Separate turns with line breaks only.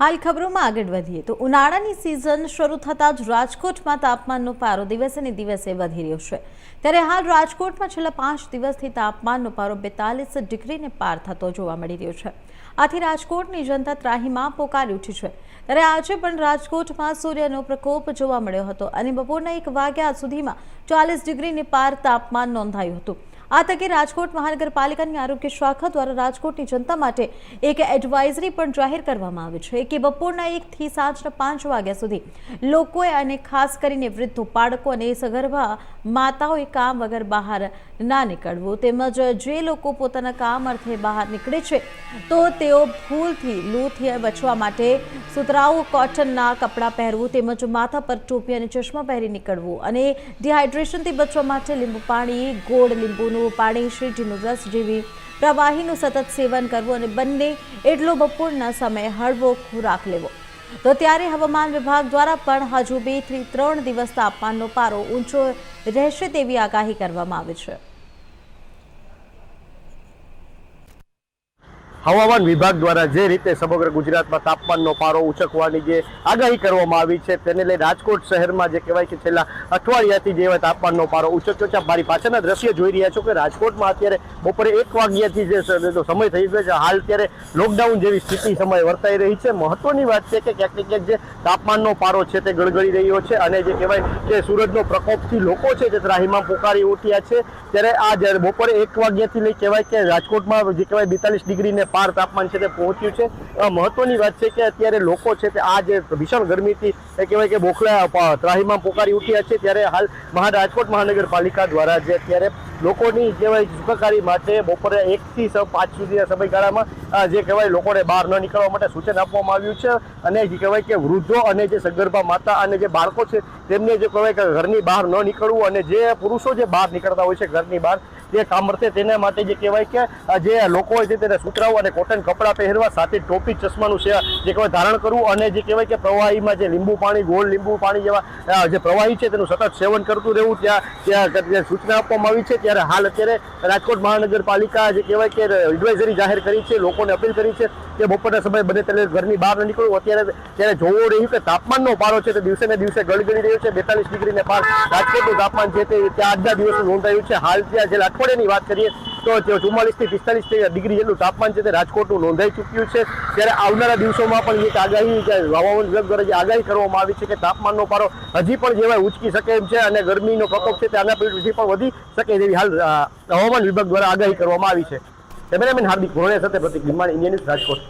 હાલ ખબરોમાં આગળ વધીએ તો ઉનાળાની સિઝન શરૂ થતાં જ રાજકોટમાં તાપમાનનો પારો દિવસે ને દિવસે વધી રહ્યો છે। ત્યારે હાલ રાજકોટમાં છેલ્લા 5 દિવસથી તાપમાનનો પારો 42 ડિગ્રીને પાર થતો જોવા મળી રહ્યો છે। આથી રાજકોટની જનતા ત્રાહીમામ પોકારી ઉઠી છે। ત્યારે આજે પણ રાજકોટમાં સૂર્યનો પ્રકોપ જોવા મળ્યો હતો અને બપોરના 1 વાગ્યા સુધીમાં 40 ડિગ્રીને પાર તાપમાન નોંધાયું હતું। આ તકે રાજકોટ મહાનગરપાલિકાની આરોગ્ય શાખા દ્વારા રાજકોટની જનતા માટે એક એડવાઇઝરી પણ જાહેર કરવામાં આવી છે કે બપોરના 1 થી સાંજના 5 વાગ્યા સુધી લોકોએ અને ખાસ કરીને વૃદ્ધો, બાળકો અને સગર્ભા માતાઓએ કામ વગર બહાર ના નીકળવું, તેમજ જે લોકો પોતાના કામ અર્થે બહાર નીકળે છે તો તેઓ ભૂલથી લૂથી બચવા માટે સુતરાઉ કોટનના કપડાં પહેરવું, તેમજ માથા પર ટોપી અને ચશ્મા પહેરી નીકળવું અને ડિહાઇડ્રેશનથી બચવા માટે લીંબુ પાણી, ગોળ લીંબુનું પાણી, શેરડીનો રસ જેવી પ્રવાહીનું સતત સેવન કરવું અને બંને એટલો બપોરના સમયે હળવો ખોરાક લેવો। તો ત્યારે હવામાન વિભાગ દ્વારા પણ હજુ 2 થી 3 દિવસ તાપમાનનો પારો ઊંચો રહેશે તેવી આગાહી કરવામાં આવી છે।
હવામાન વિભાગ દ્વારા જે રીતે સમગ્ર ગુજરાતમાં તાપમાનનો પારો ઉંચકવાની જે આગાહી કરવામાં આવી છે તેને લઈ રાજકોટ શહેરમાં જે કહેવાય કે છેલ્લા અઠવાડિયાથી જે તાપમાનનો પારો ઉંચક્યો છે। મારી પાછળના દ્રશ્ય જોઈ રહ્યા છો કે રાજકોટમાં અત્યારે બપોરે 1 વાગ્યાથી જે સમય થઈ ગયો છે, હાલ ત્યારે લોકડાઉન જેવી સ્થિતિ સમય વર્તાઈ રહી છે। મહત્વની વાત છે કે ક્યાંક ને ક્યાંક જે તાપમાનનો પારો છે તે ગળગળી રહ્યો છે અને જે કહેવાય કે સૂરજનો પ્રકોપથી લોકો છે તે ત્રાહીમામ પોકારી ઉઠ્યા છે। ત્યારે આ જ્યારે બપોરે 1 વાગ્યાથી લઈ કહેવાય કે રાજકોટમાં જે કહેવાય 42 ડિગ્રીને પાર તાપમાન છે તે પહોંચ્યું છે। મહત્વની વાત છે કે અત્યારે લોકો છે તે આ જે ભીષણ ગરમીથી કહેવાય કે બોખલા ત્રાહીમામ પોકારી ઉઠ્યા છે। ત્યારે હાલ રાજકોટ મહાનગરપાલિકા દ્વારા જે અત્યારે લોકોની કહેવાય સુખાકારી માટે બપોરે 1 થી 5 સુધીના સમયગાળામાં જે કહેવાય લોકોને બહાર ન નીકળવા માટે સૂચન આપવામાં આવ્યું છે અને જે કહેવાય કે વૃદ્ધો અને જે સગર્ભા માતા અને જે બાળકો છે તેમને જે કહેવાય કે ઘરની બહાર ન નીકળવું અને જે પુરુષો જે બહાર નીકળતા હોય છે ઘરની બહાર તે કામ અર્થે તેના માટે જે કહેવાય કે જે લોકો હોય છે તેને સુતરાઉ અને કોટન કપડાં પહેરવા, સાથે ટોપી, ચશ્માનું જે કહેવાય ધારણ કરવું અને જે કહેવાય કે પ્રવાહીમાં જે લીંબુ પાણી, ગોળ લીંબુ પાણી જેવા જે પ્રવાહી છે તેનું સતત સેવન કરતું રહેવું ત્યાં સૂચના આપવામાં આવી છે। ત્યારે હાલ અત્યારે રાજકોટ મહાનગરપાલિકા જે કહેવાય કે એડવાઇઝરી જાહેર કરી છે, લોકોને અપીલ કરી છે કે બપોરના સમયે બને ત્યારે ઘરની બહાર ન નીકળવું। અત્યારે ત્યારે જોવું રહ્યું કે તાપમાનનો પારો છે તે દિવસે ને દિવસે ગળગળી રહ્યો છે। 42 ડિગ્રીને પાર રાજકોટનું તાપમાન છે તે ત્યાં આજના દિવસનું નોંધાયું છે। હાલ ત્યાં જે અઠવાડિયાની વાત કરીએ તો 44 થી 45 ડિગ્રી જેટલું તાપમાન છે તે રાજકોટનું નોંધાઈ ચૂક્યું છે। ત્યારે આવનારા દિવસોમાં પણ એક આગાહી હવામાન વિભાગ દ્વારા જે આગાહી કરવામાં આવી છે કે તાપમાનનો પારો હજી પણ જેવાય ઉચકી શકે એમ છે અને ગરમીનો પ્રકોપ છે તે આના પછી પણ વધી શકે તેવી હાલ હવામાન વિભાગ દ્વારા આગાહી કરવામાં આવી છે। કેમેરામેન હાર્દિક ભોણે સાથે પ્રતિક લીંબાણી, ઇન્ડિયા ન્યૂઝ, રાજકોટ।